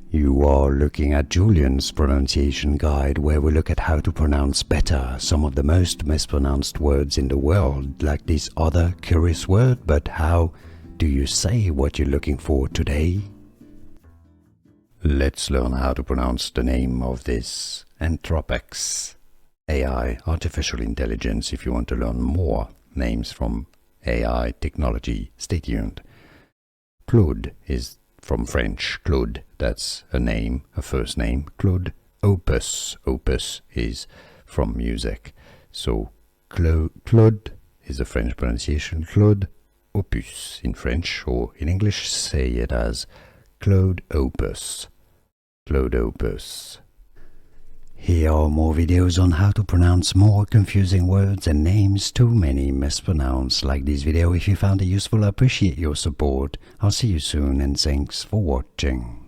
You are looking at Julian's pronunciation guide, where we look at how to pronounce better some of the most mispronounced words in the world, like this other curious word. But how do you say what you're looking for today? Let's learn how to pronounce the name of this Anthropics AI, artificial intelligence. If you want to learn more names from AI technology, stay tuned. Claude is from French. Claude, that's a name, a first name. Claude Opus. Opus is from music. So Claude is a French pronunciation. Claude Opus in French, or in English say it as Claude Opus. Claude Opus. Here are more videos on how to pronounce more confusing words and names too many mispronounced. Like this video if you found it useful. I appreciate your support. I'll see you soon and thanks for watching.